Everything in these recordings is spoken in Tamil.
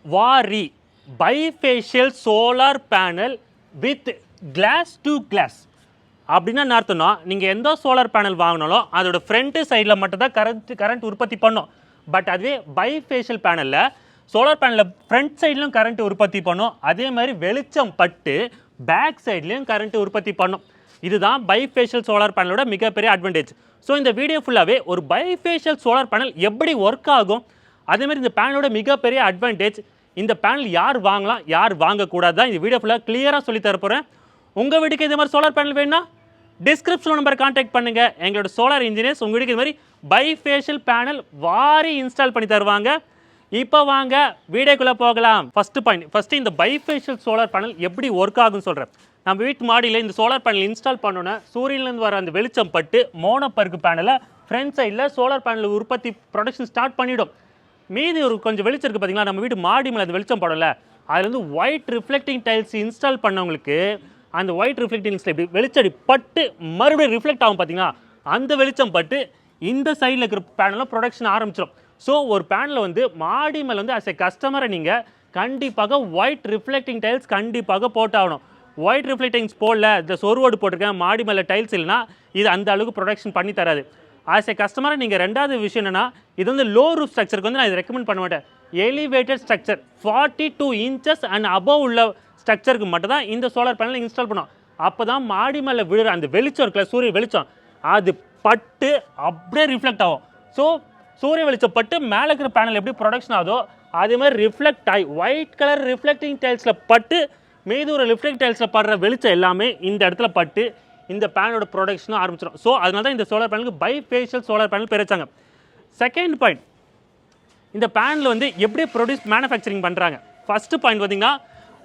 Waaree bifacial solar panel with glass to glass. அப்படின்னா என்ன அர்த்தம்னா நீங்கள் எந்த சோலார் பேனல் வாங்கினாலும் அதோட ஃப்ரண்ட்டு சைடில் மட்டும் தான் கரண்ட் உற்பத்தி பண்ணும். பட் அதுவே பைஃபேஷியல் பேனலில் சோலார் பேனலில் ஃப்ரண்ட் சைட்லையும் கரண்ட் உற்பத்தி பண்ணும். அதே மாதிரி வெளிச்சம் பட்டு பேக் சைட்லேயும் கரண்ட் உற்பத்தி பண்ணும். இதுதான் பைஃபேஷியல் சோலார் பேனலோட மிகப்பெரிய அட்வான்டேஜ். ஸோ இந்த வீடியோ ஃபுல்லாகவே ஒரு பைஃபேஷியல் சோலார் பேனல் எப்படி ஒர்க் ஆகும், அதேமாதிரி இந்த பேனலோட மிகப்பெரிய அட்வான்டேஜ், இந்த பேனல் யார் வாங்கலாம் யார் வாங்கக்கூடாது தான் இந்த வீடியோ ஃபுல்லாக கிளியராக சொல்லி தரப்போகிறேன். உங்கள் வீட்டுக்கு இதே மாதிரி சோலார் பேனல் வேணும்னா டிஸ்கிரிப்ஷன் நம்பர் கான்டாக்ட் பண்ணுங்கள். எங்களோட சோலார் இன்ஜினியர்ஸ் உங்கள் வீட்டுக்கு இது மாதிரி பைஃபேஷியல் பேனல் வாரி இன்ஸ்டால் பண்ணி தருவாங்க. இப்போ வாங்க வீடியோக்குள்ளே போகலாம். ஃபஸ்ட்டு இந்த பைஃபேஷியல் சோலார் பேனல் எப்படி ஒர்க் ஆகுன்னு சொல்கிறேன். நம்ம வீட்டு மாடியில் இந்த சோலார் பேனல் இன்ஸ்டால் பண்ணோன்னா சூரியன்லேருந்து வர அந்த வெளிச்சம் பட்டு மோனோபர்க் பேனலை ஃப்ரண்ட் சைடில் சோலார் பேனல் உற்பத்தி ப்ரொடக்ஷன் ஸ்டார்ட் பண்ணிவிடும். மீதி ஒரு கொஞ்சம் வெளிச்சம் இருக்குது பார்த்தீங்களா, நம்ம வீட்டு மாடி மேலே அந்த வெளிச்சம் படல, அதுலேருந்து ஒயிட் ரிஃப்ளெக்டிங் டைல்ஸ் இன்ஸ்டால் பண்ணவங்களுக்கு அந்த ஒயிட் ரிஃப்ளெக்டிங்ஸில் இப்படி வெளிச்சடி பட்டு மறுபடியும் ரிஃப்ளெக்ட் ஆகும் பார்த்தீங்கன்னா, அந்த வெளிச்சம் பட்டு இந்த சைடில் இருக்கிற பேனலில் ப்ரொடக்ஷன் ஆரம்பிச்சிடும். ஸோ ஒரு பேனலில் வந்து மாடி மேலே வந்து ஆஸ் எ கஸ்டமரை நீங்கள் கண்டிப்பாக ஒயிட் ரிஃப்ளெக்டிங் டைல்ஸ் கண்டிப்பாக போட்டாகணும். ஒயிட் ரிஃப்ளெக்டிங்ஸ் போடல, இந்த சொருவோடு போட்டிருக்கேன், மாடி மேலே டைல்ஸ் இல்லைனா இது அந்த அளவுக்கு ப்ரொடக்ஷன் பண்ணி தராது. ஆஸ் எ கஸ்டமரை நீங்கள் ரெண்டாவது விஷயம் என்னென்னா, இது வந்து லோ ரூஃப் ஸ்ட்ரக்சருக்கு வந்து நான் இது ரெக்கமெண்ட் பண்ண மாட்டேன். Elevated structure 42 inches and above உள்ள ஸ்ட்ரக்சருக்கு மட்டும் தான் இந்த சோலார் பேனல் இன்ஸ்டால் பண்ணோம். அப்போ தான் மாடி மேலே விழுற அந்த வெளிச்சம் இருக்குல்ல, சூரிய வெளிச்சம், அது பட்டு அப்படியே ரிஃப்ளெக்ட் ஆகும். ஸோ சூரிய வெளிச்சம் பட்டு மேலே இருக்கிற பேனல் எப்படி ப்ரொடக்ஷன் ஆகுதோ அதே மாதிரி ரிஃப்ளெக்ட் ஆகி ஒயிட் கலர் ரிஃப்ளெக்டிங் டைல்ஸில் பட்டு மீது ஒரு ரிஃப்ளெக்ட் டைல்ஸில் படுற வெளிச்சம் எல்லாமே இந்த இடத்துல பட்டு இந்த பேனலோட ப்ரொடக்ஷனும் ஆரம்பிச்சிடும். ஸோ அதனால தான் இந்த சோலார் பேனலுக்கு பைஃபேஷியல் சோலார் பேனல் பேர் வச்சாங்க. செகண்ட் பாயிண்ட், இந்த பேனல் வந்து எப்படி மேனுஃபேக்சரிங் பண்ணுறாங்க. ஃபஸ்ட்டு பாயிண்ட் பார்த்தீங்கன்னா,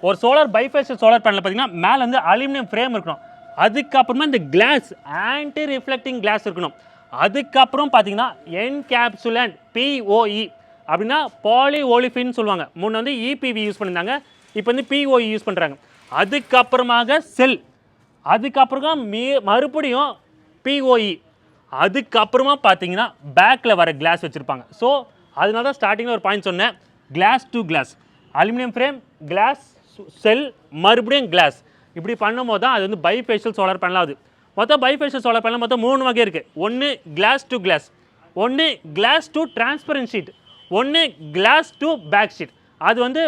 ஒரு சோலார் பைஃபேஷியல் சோலார் பேனல் பார்த்தீங்கன்னா மேலே வந்து அலுமினியம் ஃப்ரேம் இருக்கணும். அதுக்கப்புறமா இந்த கிளாஸ் ஆன்டி ரிஃப்ளெக்டிங் கிளாஸ் இருக்கணும். அதுக்கப்புறம் பார்த்தீங்கன்னா என்கேப்சுலண்ட் POE அப்படின்னா பாலி ஓலிஃபின் சொல்லுவாங்க. முன்ன வந்து EPV யூஸ் பண்ணியிருந்தாங்க, இப்போ வந்து POE யூஸ் பண்ணுறாங்க. அதுக்கப்புறமாக செல், அதுக்கப்புறம் மறுபடியும் POE, அதுக்கப்புறமா பார்த்தீங்கன்னா பேக்கில் வர கிளாஸ் வச்சுருப்பாங்க. ஸோ அதனால தான் ஸ்டார்டிங்கில் ஒரு பாயிண்ட் சொன்னேன், glass to glass, aluminium frame, glass, cell, மறுபடியும் கிளாஸ், இப்படி பண்ணும்போது தான் அது வந்து பைஃபேஷியல் சோலார் பேனல் ஆகுது. மொத்தம் பைஃபேஷியல் சோலார் பேனல் மொத்தம் 3 வகை இருக்குது. ஒன்று கிளாஸ் டு கிளாஸ், ஒன்று கிளாஸ் டு டிரான்ஸ்பரண்ட் ஷீட், ஒன்று கிளாஸ் டு பேக் ஷீட். அது வந்து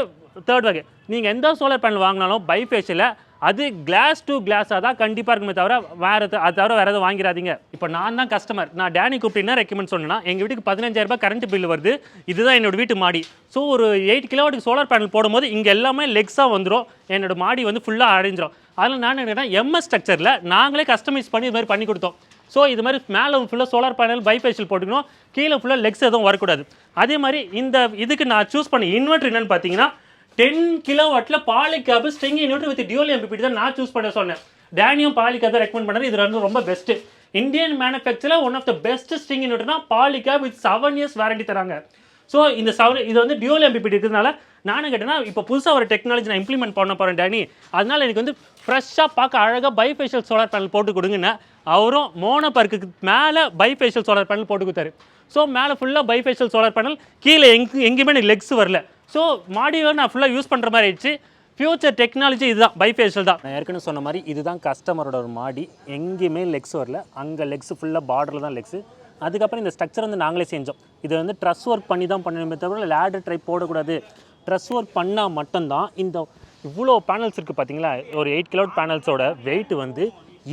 தேர்ட் வகை. நீங்கள் எந்த சோலார் பேனல் வாங்கினாலும் பைஃபேஷியலில் அது கிளாஸ் டு கிளாஸாக தான் கண்டிப்பாக இருக்குமே தவிர அது தவிர வேறு எதுவும் வாங்கிடாதீங்க. இப்போ நான் தான் கஸ்டமர், நான் டேனி கூப்பிட்டு ரெக்கமெண்ட் சொன்னேன்னா எங்கள் வீட்டுக்கு 15,000 ரூபாய் கரண்ட் பில் வருது. இதுதான் என்னோட வீட்டு மாடி. ஸோ ஒரு 8 கிலோவாட்டுக்கு சோலார் பேனல் போடும்போது இங்கே எல்லாமே லெக்ஸாக வந்துடும், என்னோட மாடி வந்து ஃபுல்லாக அடைஞ்சிடும். அதில் நான் என்ன MS ஸ்ட்ரக்சரில் நாங்களே கஸ்டமைஸ் பண்ணி இது மாதிரி பண்ணி கொடுத்தோம். ஸோ இது மாதிரி மேலே ஃபுல்லாக சோலார் பேனல் பைஃபேஷியல் போட்டுக்கணும், கீழே ஃபுல்லாக லெக்ஸ் எதுவும் வரக்கூடாது. அதே மாதிரி இந்த இதுக்கு நான் சூஸ் பண்ண இன்வெர்டர் என்னன்னு பார்த்தீங்கன்னா 10 கிலோவாட்டில் Polycab string inverter with dual MPPT தான் நான் சூஸ் பண்ண சொன்னேன். டேனியும் பாலிகாப் தான் ரெக்கமெண்ட் பண்ணுறது. இது வந்து ரொம்ப பெஸ்ட்டு இந்தியன் மேனுஃபேக்சரில் one of the best string இன்வெர்டர்னா பாலிகாப் வித் 7 years வாரண்டி தராங்க. ஸோ இந்த இது வந்து டியூல் MPPT இருக்கிறதுனால நானும் கேட்டேன்னா இப்போ புதுசாக ஒரு டெக்னாலஜி நான் இம்ப்ளிமெண்ட் பண்ண போகிறேன் டேனி, அதனால் எனக்கு வந்து ஃப்ரெஷ்ஷாக பார்க்க அழகாக பைஃபேஷியல் சோலார் பேனல் போட்டு கொடுங்கன்னு அவரும் மோனோபர்க்கு மேலே பைஃபேஷியல் சோலார் பேனல் போட்டு கொடுத்தாரு. ஸோ மேலே ஃபுல்லாக பைஃபேஷியல் சோலார் பேனல், கீழே எங்கேயுமே எனக்கு லெக்ஸ் வரல. ஸோ மாடியை நான் ஃபுல்லாக யூஸ் பண்ணுற மாதிரி ஆயிடுச்சு. ஃபியூச்சர் டெக்னாலஜி இதுதான், பைஃபேஷியல் தான். நான் ஏற்கனவே சொன்ன மாதிரி இதுதான் கஸ்டமரோட ஒரு மாடி, எங்கேயுமே லெக்ஸ் வரல, அங்கே லெக்ஸ் ஃபுல்லாக பார்டரில் தான் லெக்ஸு. அதுக்கப்புறம் இந்த ஸ்ட்ரக்சர் வந்து நாங்களே செஞ்சோம். இது வந்து ட்ரஸ் ஒர்க் பண்ணி தான் பண்ணணுமே தவிர லேடர் ட்ரைப் போடக்கூடாது. ட்ரஸ் ஒர்க் பண்ணால் மட்டும்தான் இந்த இவ்வளோ பேனல்ஸ் இருக்குது பார்த்தீங்களா, ஒரு 8 கிலோவாட் பேனல்ஸோட வெயிட் வந்து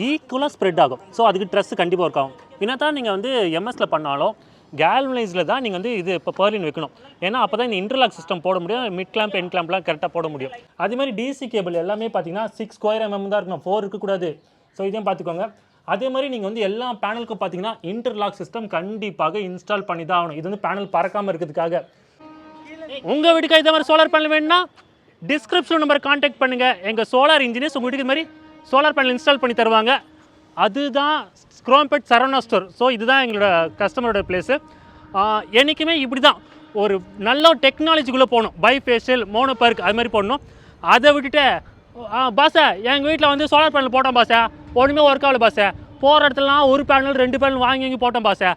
ஈக்குவலாக ஸ்ப்ரெட் ஆகும். ஸோ அதுக்கு ட்ரெஸ்ஸு கண்டிப்பாக ஒர்க் ஆகும். என்ன தான் நீங்கள் வந்து MSல பண்ணாலும் கேல்வனைஸில் தான் நீங்கள் வந்து இது இப்போ பர்லின் வைக்கணும். ஏன்னா அப்போ தான் இந்த இன்டர்லாக் சிஸ்டம் போட முடியும், மிட் கிளாம்ப் என் கிளாம்ப்லாம் கரெக்டாக போட முடியும். அதே மாதிரி DC கேபிள் எல்லாமே பார்த்தீங்கன்னா 6 square mm தான் இருக்கணும், 4 இருக்கக்கூடாது. ஸோ இதையும் பார்த்துக்கோங்க. அதே மாதிரி நீங்கள் வந்து எல்லா பேனலுக்கும் பார்த்தீங்கன்னா இன்டர்லாக் சிஸ்டம் கண்டிப்பாக இன்ஸ்டால் பண்ணி தான் ஆகணும். இது வந்து பேனல் பறக்காமல் இருக்கிறதுக்காக. உங்கள் வீட்டுக்கு இதே மாதிரி சோலார் பேனல் வேணும்னா டிஸ்கிரிப்ஷன் நம்பர் கான்டாக்ட் பண்ணுங்கள். எங்கள் சோலார் இன்ஜினியர்ஸ் உங்கள் வீட்டுக்கு இது மாதிரி சோலார் பேனல் இன்ஸ்டால் பண்ணி தருவாங்க. அதுதான் Chrompet Chennai ஸ்டோர். ஸோ இதுதான் எங்களோட கஸ்டமரோட பிளேஸு. என்றைக்குமே இப்படி தான் ஒரு நல்ல டெக்னாலஜிக்குள்ளே போகணும். பைஃபேஷியல், மோனோபர்க் அது மாதிரி போடணும். அதை விட்டுட்டு பாஸை எங்கள் வீட்டில் வந்து சோலார் பேனல் போட்டோம் பாஸை, ஒன்றுமே ஒர்க் ஆகல பாஸை, போகிற இடத்துலலாம் ஒரு பேனல் 2 பேனல் வாங்கி போட்டோம் பாஸை,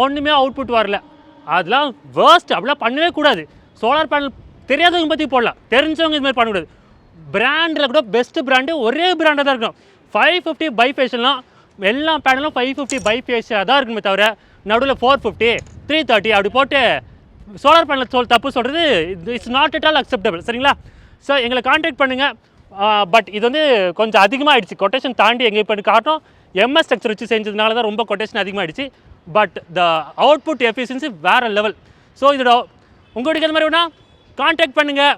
ஒன்றுமே அவுட்புட் வரல, அதெல்லாம் வேர்ஸ்ட். அப்படிலாம் பண்ணவே கூடாது. சோலார் பேனல் தெரியாதவங்க பற்றி போடலாம், தெரிஞ்சவங்க இது மாதிரி பண்ணக்கூடாது. பிராண்டில் கூட பெஸ்ட்டு பிராண்டு ஒரே பிராண்டாக தான் இருக்கணும். 550 பைஃபேஷியல்லாம் எல்லா பேனலும் 550 பைஃபேஷியாக தான் இருக்குமே தவிர நடுவில் 450 330 அப்படி போட்டு சோலார் பேனல் தப்பு சொல்கிறது it's not at all acceptable. சரிங்களா? ஸோ எங்களை கான்டாக்ட் பண்ணுங்கள். பட் இது வந்து கொஞ்சம் அதிகமாகிடுச்சு, கொட்டேஷன் தாண்டி எங்கே இப்போ காட்டும். எம்எஸ் ஸ்ட்ரக்சர் வச்சு செஞ்சதுனால தான் ரொம்ப கொட்டேஷன் அதிகமாகிடுச்சு. பட் த அவுட்புட் எஃபிஷியன்சி வேறு லெவல். ஸோ இதோட உங்களுக்கு அந்த மாதிரி வேணா கான்டாக்ட் பண்ணுங்கள்.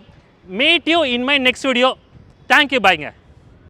Meet you in my next video. Thank you, பாய்ங்க.